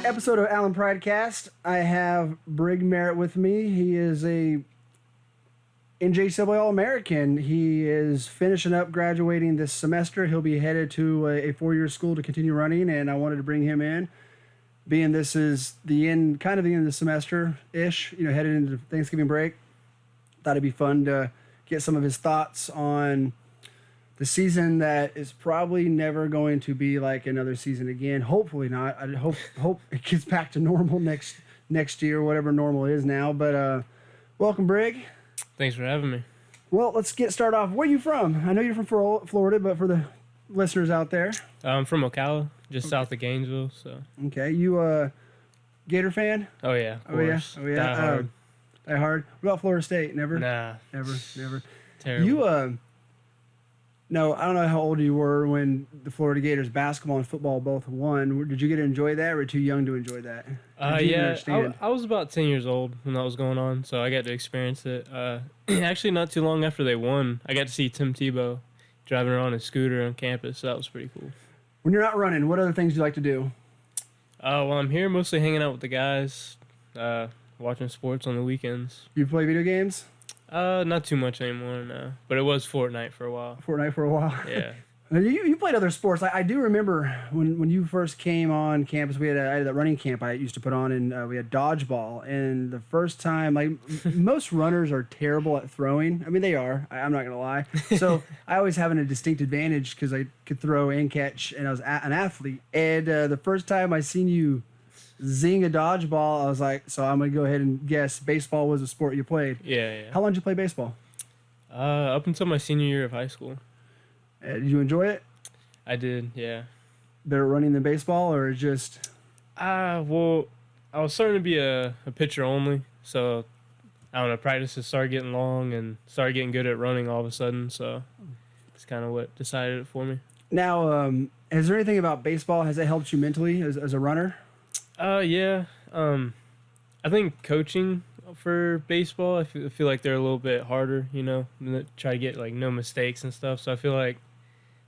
episode of Allen Pridecast. I have Brig Merritt with me. He is a NJCAA All American. He is finishing up graduating this semester. He'll be headed to a four-year school to continue running, and I wanted to bring him in, being this is the end, kind of the end of the semester-ish, headed into Thanksgiving break. Thought it'd be fun to get some of his thoughts on the season that is probably never going to be like another season again. Hopefully not. I hope it gets back to normal next year, whatever normal is now. But welcome, Brig. Thanks for having me. Well, let's get started off. Where are you from? I know you're from Florida, but for the listeners out there. I'm from Ocala, just south of Gainesville. So. Okay. You Gator fan? Oh, yeah, of course. Oh, yeah. Die hard. Die hard. What about Florida State? Never? Nah. Never. Terrible. You, no, I don't know how old you were when the Florida Gators basketball and football both won. Did you get to enjoy that, or were you too young to enjoy that? Yeah, I was about 10 years old when that was going on, so I got to experience it. Actually, not too long after they won, I got to see Tim Tebow driving around a scooter on campus, so that was pretty cool. When you're not running, what other things do you like to do? Well, I'm here mostly hanging out with the guys, watching sports on the weekends. You play video games? Not too much anymore, no. But it was Fortnite for a while. Yeah. Yeah. You played other sports. I do remember when you first came on campus, I had that running camp I used to put on, and we had dodgeball. And the first time, like most runners are terrible at throwing. I mean, they are. I'm not going to lie. So I always having a distinct advantage because I could throw and catch, and I was an athlete. And the first time I seen you zing a dodgeball, I was like, so I'm going to go ahead and guess baseball was a sport you played. Yeah. How long did you play baseball? Up until my senior year of high school. Did you enjoy it? I did, yeah. Better running than baseball, or just? Well, I was starting to be a pitcher only, so I don't know, practices started getting long and started getting good at running all of a sudden, so it's kind of what decided it for me. Now, is there anything about baseball, has it helped you mentally as a runner? Yeah. I think coaching for baseball, I feel like they're a little bit harder, try to get like no mistakes and stuff. So I feel like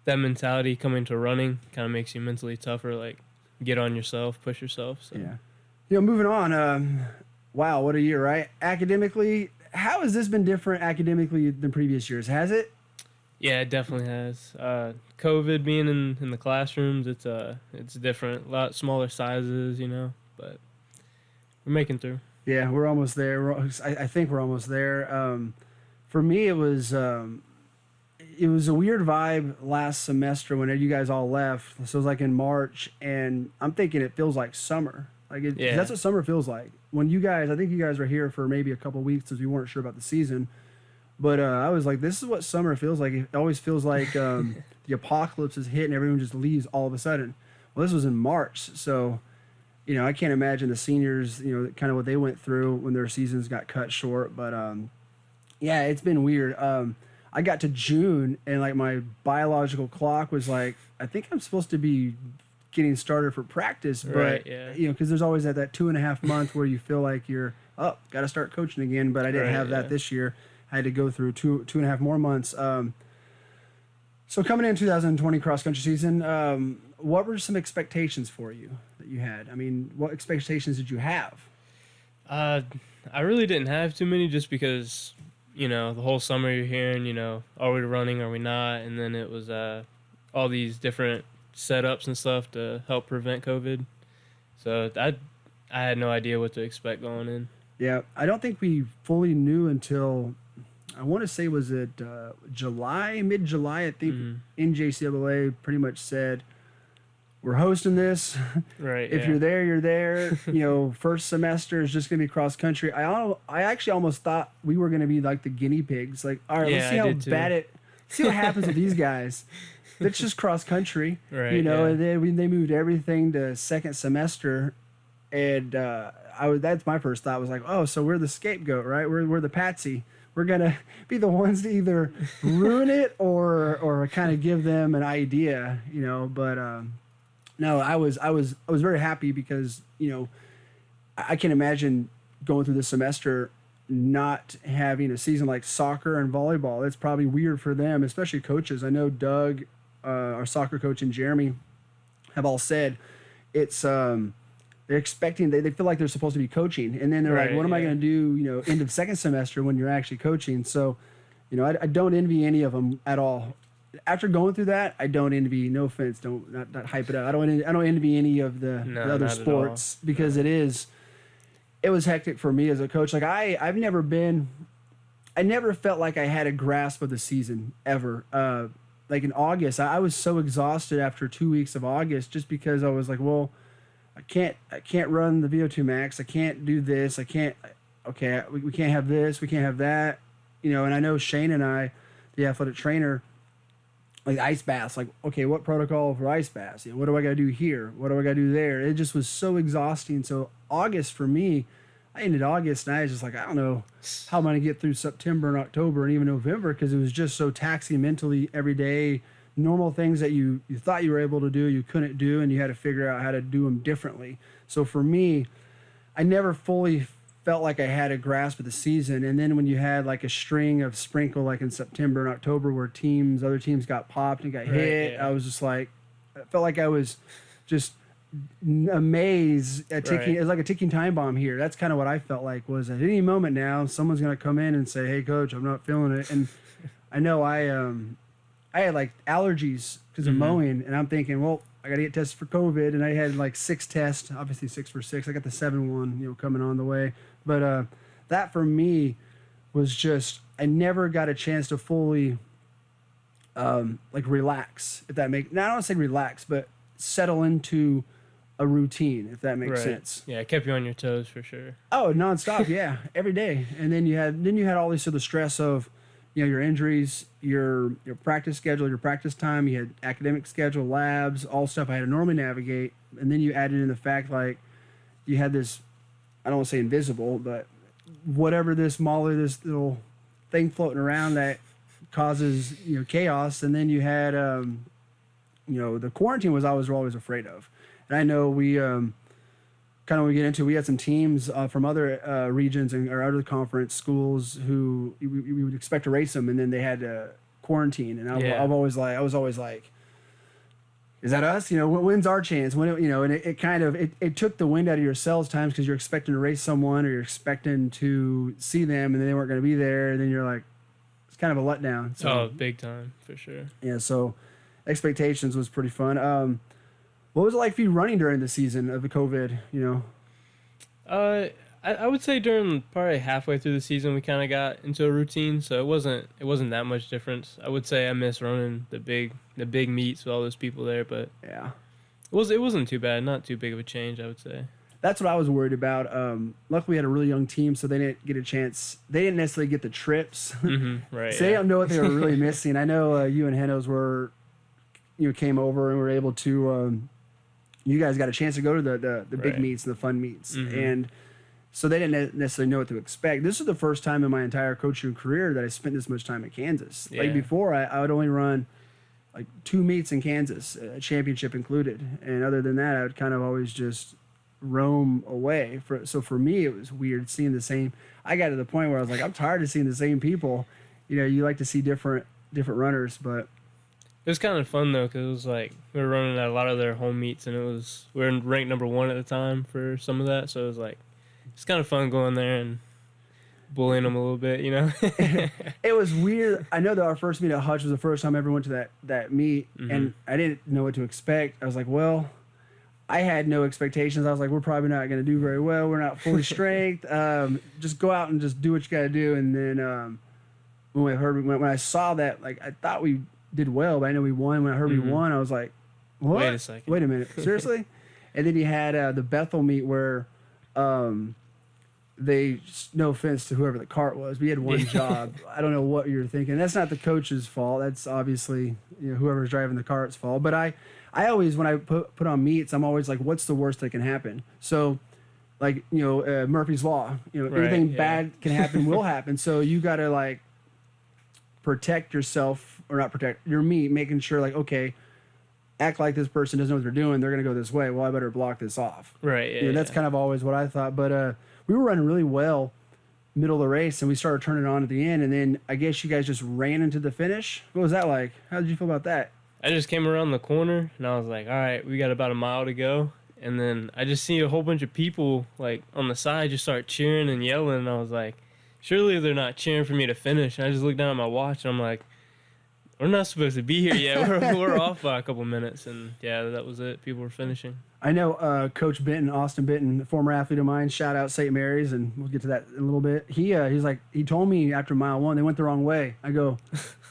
that mentality coming to running kind of makes you mentally tougher, like get on yourself, push yourself. So. Yeah. Moving on. Wow, what a year, right? Academically, how has this been different academically than previous years? Has it? Yeah, it definitely has. COVID being in the classrooms, it's different, a lot smaller sizes, but we're making through. Yeah, we're almost there. I think we're almost there. For me, it was a weird vibe last semester when you guys all left. So it was like in March, and I'm thinking it feels like summer. That's what summer feels like. When I think you guys were here for maybe a couple of weeks because we weren't sure about the season. But I was like, this is what summer feels like. It always feels like the apocalypse is hit and everyone just leaves all of a sudden. Well, this was in March, so I can't imagine the seniors, kind of what they went through when their seasons got cut short. But yeah, it's been weird. I got to June and like my biological clock was like, I think I'm supposed to be getting started for practice, but right, yeah. Because there's always that 2.5 month where you feel like you're got to start coaching again. But I didn't have that this year. I had to go through 2.5 more months. So coming in 2020 cross country season, what were some expectations for you that you had? I mean, what expectations did you have? I really didn't have too many, just because the whole summer you're hearing, are we running, are we not? And then it was all these different setups and stuff to help prevent COVID. So I had no idea what to expect going in. Yeah, I don't think we fully knew until, I want to say, was it mid-July, I think. NJCAA pretty much said, we're hosting this. Right. If you're there, you're there. First semester is just going to be cross country. I actually almost thought we were going to be like the guinea pigs. Like, all right, let's see how bad see what happens with these guys. It's just cross country. Right. And then they moved everything to second semester. And that's my first thought, was like, oh, so we're the scapegoat, right? We're the patsy. We're gonna be the ones to either ruin it or kind of give them an idea, But no, I was very happy because I can imagine going through this semester not having a season like soccer and volleyball. It's probably weird for them, especially coaches. I know Doug, our soccer coach, and Jeremy have all said it's they're expecting, they feel like they're supposed to be coaching. And then they're like, what am I going to do, end of second semester when you're actually coaching? So, I don't envy any of them at all. After going through that, I don't envy, no offense, not hype it up. I don't envy any of the other sports because it was hectic for me as a coach. Like I never felt like I had a grasp of the season ever. Like in August, I was so exhausted after 2 weeks of August just because I was like, well, I can't run the VO2 max. I can't do this. We can't have this. We can't have that. And I know Shane and I, the athletic trainer, like ice baths, like, okay, what protocol for ice baths? What do I got to do here? What do I got to do there? It just was so exhausting. So August for me, I ended August and I was just like, I don't know how I'm going to get through September and October and even November because it was just so taxing mentally every day. Normal things that you thought you were able to do, you couldn't do, and you had to figure out how to do them differently. So for me, I never fully felt like I had a grasp of the season. And then when you had like a string of sprinkle, like in September and October, where other teams got popped and got hit, I was just like, I felt like I was just amazed at ticking. It was like a ticking time bomb here. That's kind of what I felt like was at any moment now, someone's going to come in and say, hey, coach, I'm not feeling it. And I know I had like allergies because of mowing, and I'm thinking, well, I got to get tested for COVID. And I had like 6 tests, obviously 6 for 6. I got the 7 one, coming on the way. But that for me was just, I never got a chance to fully like relax, if that makes, now I don't want to say relax, but settle into a routine, if that makes sense. Yeah, it kept you on your toes for sure. Oh, nonstop, yeah, every day. And then you had all this other stress of, your injuries, your practice schedule, your practice time, you had academic schedule, labs, all stuff I had to normally navigate. And then you added in the fact like you had this, I don't want to say invisible, but whatever this little thing floating around that causes, chaos. And then you had, the quarantine was always afraid of. And I know we, kind of when we get into, we had some teams from other regions or other conference schools who we would expect to race them, and then they had to quarantine. And I was always like, is that us? When's our chance? And it kind of it took the wind out of your sails times because you're expecting to race someone or you're expecting to see them, and they weren't going to be there. And then you're like, it's kind of a letdown. So, big time for sure. Yeah. So expectations was pretty fun. What was it like for you running during the season of the COVID, I would say during probably halfway through the season we kind of got into a routine, so it wasn't that much difference. I would say I miss running the big meets with all those people there, but yeah, it wasn't too bad, not too big of a change, I would say. That's what I was worried about. Luckily we had a really young team, so they didn't get a chance. They didn't necessarily get the trips. Right. So they don't know what they were really missing. I know you and Hennos came over and were able to. You guys got a chance to go to the big meets and the fun meets. And so they didn't necessarily know what to expect. This is the first time in my entire coaching career that I spent this much time at Kansas. Yeah. Like before, I would only run like 2 meets in Kansas, a championship included. And other than that, I would kind of always just roam away. So for me, it was weird seeing the same. I got to the point where I was like, I'm tired of seeing the same people. You like to see different runners, but it was kind of fun though, because it was like we were running at a lot of their home meets, and we were ranked number 1 at the time for some of that. So it was like it's kind of fun going there and bullying them a little bit, It was weird. I know that our first meet at Hutch was the first time I ever went to that meet, and I didn't know what to expect. I was like, well, I had no expectations. I was like, we're probably not going to do very well. We're not fully strength. Just go out and just do what you got to do. And then when I saw that, like I thought we did well, but I know we won. When I heard we won, I was like, what? Wait a second. Wait a minute. Seriously? And then you had the Bethel meet where they, no offense to whoever the cart was, we had one job. I don't know what you're thinking. That's not the coach's fault. That's obviously whoever's driving the cart's fault. But I always, when I put on meets, I'm always like, what's the worst that can happen? So like, Murphy's Law, anything bad can happen will happen. So you got to like protect yourself, or not protect your meat, making sure like, okay, act like this person doesn't know what they're doing. They're going to go this way. Well, I better block this off. Right. Yeah, that's kind of always what I thought. But we were running really well middle of the race, and we started turning on at the end. And then I guess you guys just ran into the finish. What was that like? How did you feel about that? I just came around the corner, and I was like, all right, we got about a mile to go. and then I just see a whole bunch of people like on the side just start cheering and yelling, and I was like, surely they're not cheering for me to finish. And I just looked down at my watch, and I'm like, we're not supposed to be here yet. We're off by a couple minutes, and yeah, that was it. People were finishing. I know Coach Benton, Austin Benton, former athlete of mine, shout out St. Mary's, and we'll get to that in a little bit. He's like, he told me after mile 1 they went the wrong way. I go,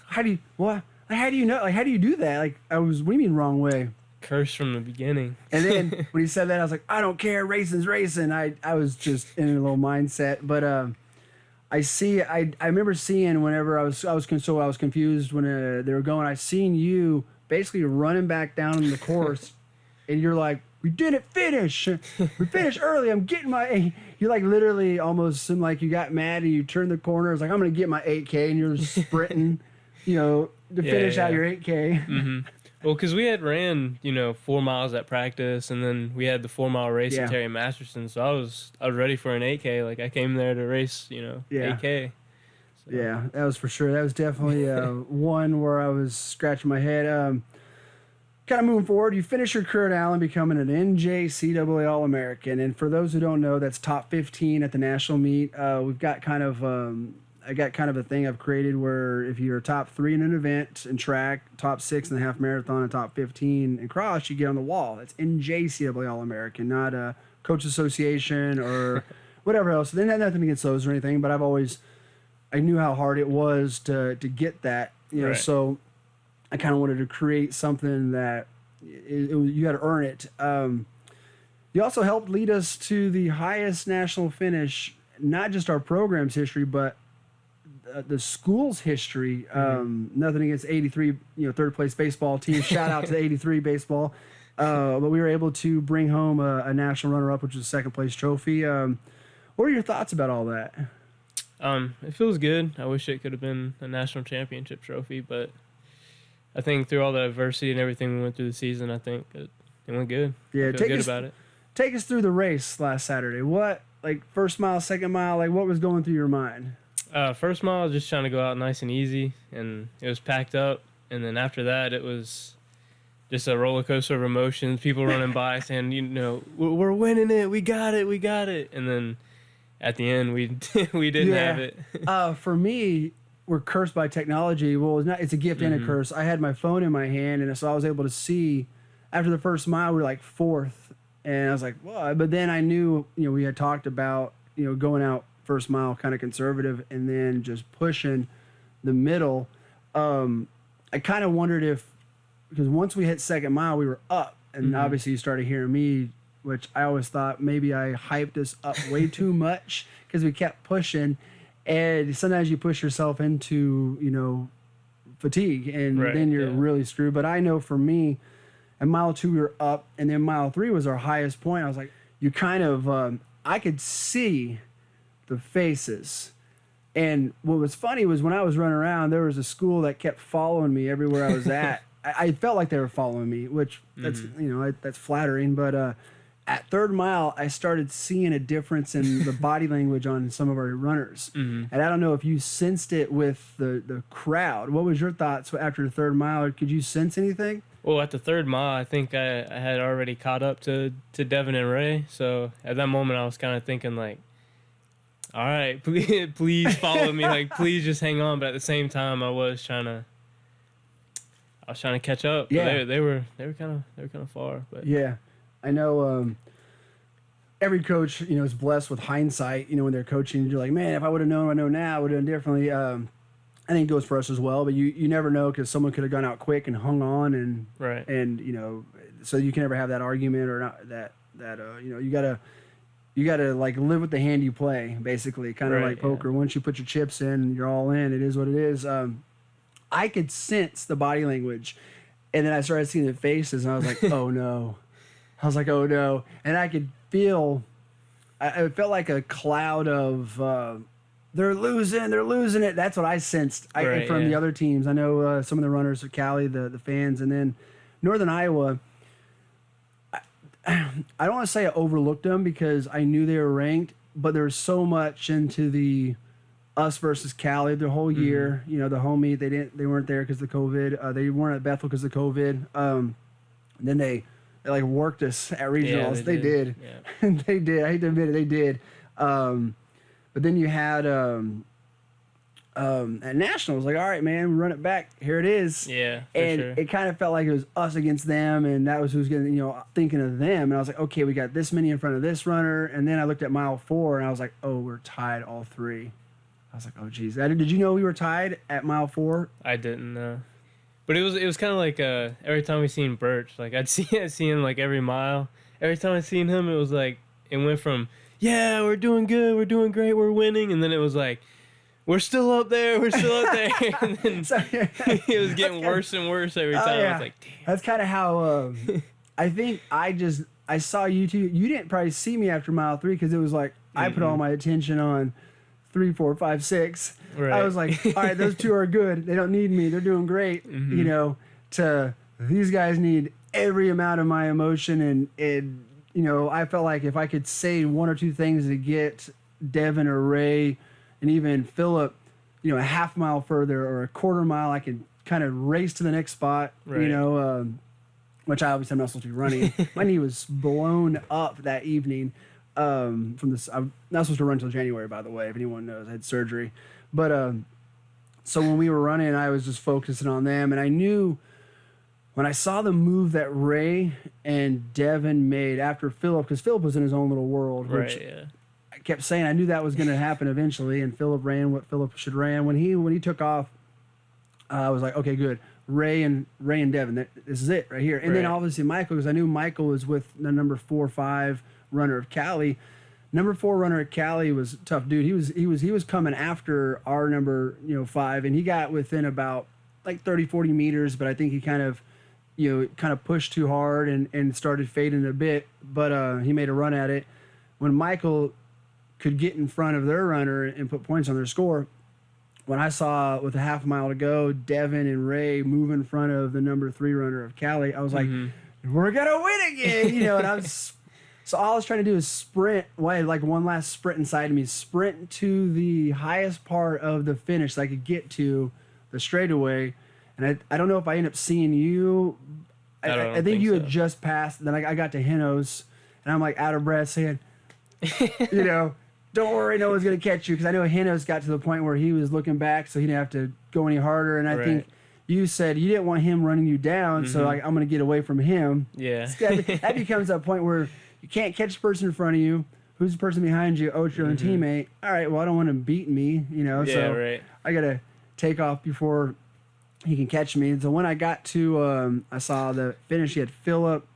how do you what? Like, how do you know? Like, how do you do that? Like, what do you mean wrong way? Curse from the beginning. And then when he said that, I was like, I don't care, racing's racing. I was just in a little mindset, but I remember seeing whenever I was confused when they were going. I seen you basically running back down the course, and you're like, "We didn't finish. We finished early. I'm getting my." You like literally almost seemed like you got mad and you turned the corner. It's like, I'm gonna get my 8K, and you're sprinting, to finish out your 8K. Mm-hmm. Well, because we had ran 4 miles at practice, and then we had the 4-mile race at Terry Masterson. So I was ready for an 8K. Like, I came there to race 8K. So. Yeah, that was for sure. That was definitely one where I was scratching my head. Kind of moving forward, you finish your career at Allen becoming an NJCAA All American, and for those who don't know, that's top 15 at the national meet. We've got I got kind of a thing I've created where if you're top 3 in an event in track, top 6 in the half marathon, and top 15 in cross, you get on the wall. That's NJCAA All American, not a coach association or whatever else. They had nothing against those or anything, but I knew how hard it was to get that, Right. So I kind of wanted to create something that you got to earn it. You also helped lead us to the highest national finish, not just our program's history, but the school's history. Nothing against 83, third place baseball team. Shout out to the 83 baseball. But we were able to bring home a national runner-up, which was a second place trophy. What are your thoughts about all that? It feels good. I wish it could have been a national championship trophy, but I think through all the adversity and everything we went through the season, I think it went good. Yeah, I feel good about it. Take us through the race last Saturday. What, like, first mile, second mile, like, what was going through your mind? First mile, I was just trying to go out nice and easy, and it was packed up. And then after that, it was just a roller coaster of emotions. People running by saying, we're winning it, we got it. And then at the end, we didn't have it. For me, we're cursed by technology. Well, it's a gift and a curse. I had my phone in my hand, and so I was able to see. After the first mile, we were like 4th, and I was like, "Well," but then I knew, we had talked about, going out first mile kind of conservative, and then just pushing the middle. I kind of wondered because once we hit second mile, we were up, and obviously you started hearing me, which I always thought maybe I hyped us up way too much because we kept pushing. And sometimes you push yourself into, fatigue, and then you're really screwed. But I know for me, at mile 2 we were up, and then mile 3 was our highest point. I was like, you kind of, I could see the faces. And what was funny was when I was running around, there was a school that kept following me everywhere I was at. I felt like they were following me, which that's that's flattering. But at third mile, I started seeing a difference in the body language on some of our runners. And I don't know if you sensed it with the crowd. What was your thoughts after the third mile? Could you sense anything? Well, at the third mile, I think I had already caught up to Devin and Ray. So at that moment, I was kind of thinking like, all right, please follow me. Like, please just hang on. But at the same time, I was trying to catch up. Yeah, they were kind of far. But yeah. I know every coach, is blessed with hindsight. When they're coaching, you're like, man, if I would have known what I know now, I would have done differently. I think it goes for us as well, but you never know because someone could have gone out quick and hung on, and so you can never have that argument or not that you gotta like live with the hand you play, basically, kind of like poker. Once you put your chips in, you're all in. It is what it is. I could sense the body language, and then I started seeing the faces, and I was like, oh no. I was like, oh no. And I could feel, it felt like a cloud of, they're losing it. That's what I sensed from the other teams. I know some of the runners at Cali, the fans, and then Northern Iowa, I don't want to say I overlooked them because I knew they were ranked, but there was so much into the us versus Cali the whole year. The home meet, they weren't there because of the COVID. They weren't at Bethel because of COVID. Then like worked us at regionals. Yeah, they did. Yeah. They did. I hate to admit it, they did. But then you had at nationals, like, all right, man, we run it back. Here it is. Yeah, for and sure. it kind of felt like it was us against them, and that was who's getting, thinking of them. And I was like, okay, we got this many in front of this runner. And then I looked at mile 4, and I was like, oh, we're tied all 3. I was like, oh, geez. Did you know we were tied at mile 4? I didn't know. But it was kind of like every time we seen Birch, like I'd see him like every mile. Every time I seen him, it was like it went from, yeah, we're doing good, we're doing great, we're winning, and then it was like, we're still up there, we're still up there, and then it was getting worse and worse every time. I was like, damn. That's kind of how I think I saw you two. You didn't probably see me after mile 3 because it was like I put all my attention on 3, 4, 5, 6. Right. I was like, all right, those two are good. They don't need me. They're doing great. To these guys need every amount of my emotion. And I felt like if I could say 1 or 2 things to get Devin or Ray and even Philip, a half mile further or a quarter mile, I could kind of race to the next spot, right. Which I obviously am not supposed to be running. My knee was blown up that evening. From this, I'm not supposed to run until January, by the way, if anyone knows. I had surgery. But so when we were running, I was just focusing on them. And I knew when I saw the move that Ray and Devin made after Philip, because Philip was in his own little world, which right, yeah. I kept saying I knew that was going to happen eventually, and Philip ran what Philip should ran. When he took off, I was like, okay, good. Ray and Devin, this is it right here. And then obviously Michael, because I knew Michael was with the number 4, 5 runner of Cali. Number 4 runner at Cali was a tough dude. He was coming after our number 5, and he got within about like 30, 40 meters, but I think he kind of pushed too hard and started fading a bit. But he made a run at it. When Michael could get in front of their runner and put points on their score, when I saw with a half mile to go, Devin and Ray move in front of the number 3 runner of Cali, I was like, we're gonna win again, and I was. So all I was trying to do is sprint, like one last sprint inside of me, sprint to the highest part of the finish so I could get to the straightaway. And I don't know if I end up seeing you. I think you had just passed. Then I got to Henos, and I'm like out of breath saying, don't worry, no one's going to catch you. Because I know Henos got to the point where he was looking back, so he didn't have to go any harder. And I think you said you didn't want him running you down, so I'm going to get away from him. Yeah. That becomes a point where you can't catch the person in front of you. Who's the person behind you? Oh, it's your own teammate. All right, well, I don't want him beating me, so I got to take off before he can catch me. So when I got to, I saw the finish. He had Philip,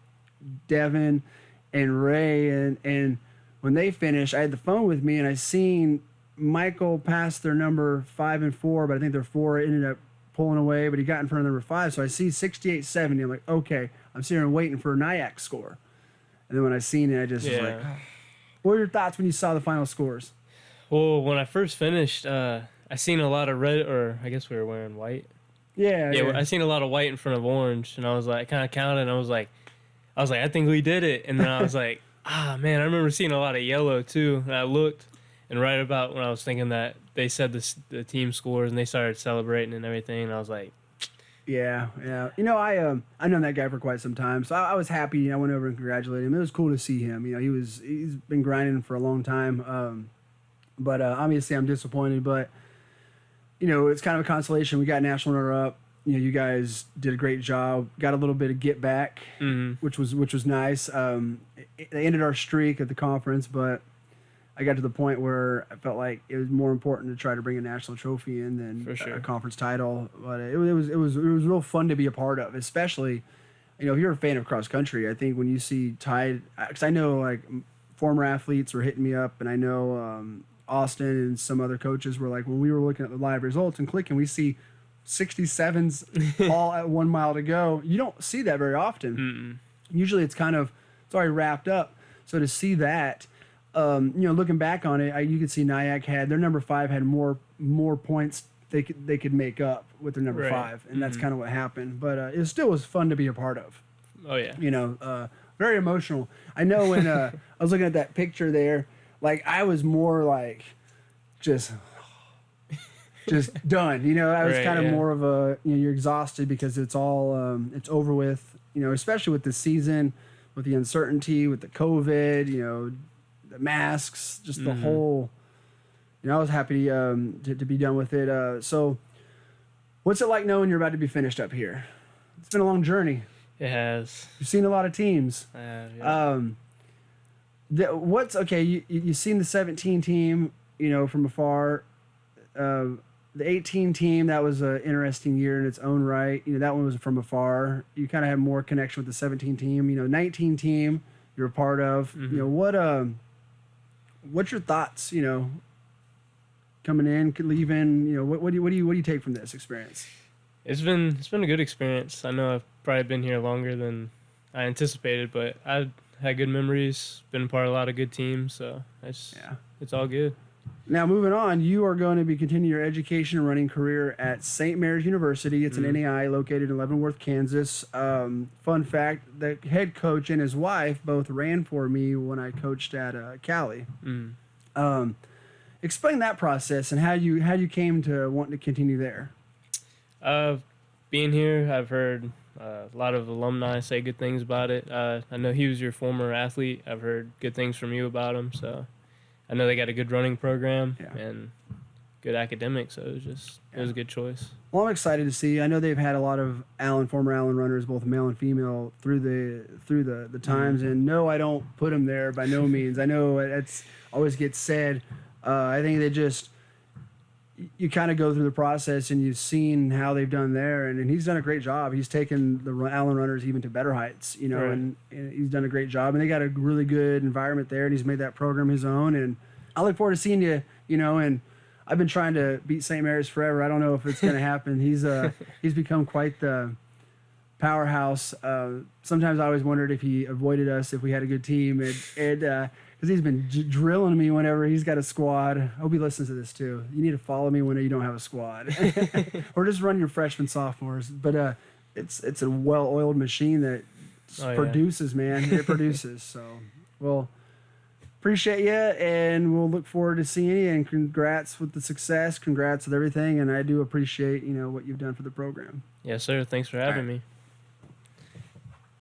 Devin, and Ray. And when they finished, I had the phone with me, and I seen Michael pass their number 5 and 4, but I think their 4 ended up pulling away, but he got in front of number 5. So I see 68-70. I'm like, okay, I'm sitting here waiting for Nyack's score. And then when I seen it, I just was like, what were your thoughts when you saw the final scores? Well, when I first finished, I seen a lot of red, or I guess we were wearing white. Yeah. I seen a lot of white in front of orange, and I was like, kind of counted, and I was like, I think we did it. And then I was like, man, I remember seeing a lot of yellow too. And I looked, and right about when I was thinking that, they said the team scores, and they started celebrating and everything, and I was like, yeah. I known that guy for quite some time, so I was happy. I went over and congratulated him. It was cool to see him. He's been grinding for a long time. But obviously I'm disappointed. But it's kind of a consolation. We got national runner-up. You guys did a great job. Got a little bit of get back, which was nice. They ended our streak at the conference, but I got to the point where I felt like it was more important to try to bring a national trophy in than a conference title. But it was real fun to be a part of, especially, if you're a fan of cross country. I think when you see Tide, because I know like former athletes were hitting me up, and I know Austin and some other coaches were like, when we were looking at the live results and clicking, we see 67s all at 1 mile to go. You don't see that very often. Usually it's already wrapped up. So to see that. Looking back on it, you could see Nyack had their number 5 had more points they could make up with their number 5, and that's kind of what happened. But it still was fun to be a part of. Oh yeah. Very emotional. I know when I was looking at that picture there, like I was more like just done. I was kind of more of a you're exhausted because it's all it's over with. Especially with the season. with the uncertainty, with the COVID, the masks, just the whole. I was happy to be done with it. So, what's it like knowing you're about to be finished up here? It's been a long journey. It has. You've seen a lot of teams. I have, yeah. You've seen the 17 team, from afar. The 18 team, that was an interesting year in its own right. That one was from afar. You kind of had more connection with the 17 team. 19 team you're a part of. What's your thoughts? Coming in, leaving. What do you take from this experience? It's been a good experience. I know I've probably been here longer than I anticipated, but I've had good memories. Been a part of a lot of good teams, so it's all good. Now, moving on, you are going to be continuing your education and running career at St. Mary's University. It's an NAI located in Leavenworth, Kansas. Fun fact, the head coach and his wife both ran for me when I coached at Cali. Explain that process and how you came to wanting to continue there. Being here, I've heard a lot of alumni say good things about it. I know he was your former athlete. I've heard good things from you about him, so I know they got a good running program and good academics, so it was a good choice. Well, I'm excited to see. I know they've had a lot of former Allen runners, both male and female, through the times. And no, I don't put them there by no means. I know it's always gets said. I think they just you kind of go through the process and you've seen how they've done there, and he's done a great job. He's taken the Allen runners even to better heights, Right. and he's done a great job. And they got a really good environment there, and he's made that program his own. And I look forward to seeing you, and I've been trying to beat St. Mary's forever. I don't know if it's going to happen. He's become quite the powerhouse. Sometimes I always wondered if he avoided us if we had a good team, and because he's been drilling me whenever he's got a squad. I hope he listens to this too. You need to follow me when you don't have a squad, or just run your freshmen, sophomores. But it's a well-oiled machine that produces, man. It produces. So, well, appreciate you, and we'll look forward to seeing you. And congrats with the success. Congrats with everything. And I do appreciate what you've done for the program. Yes, sir. Thanks for having me.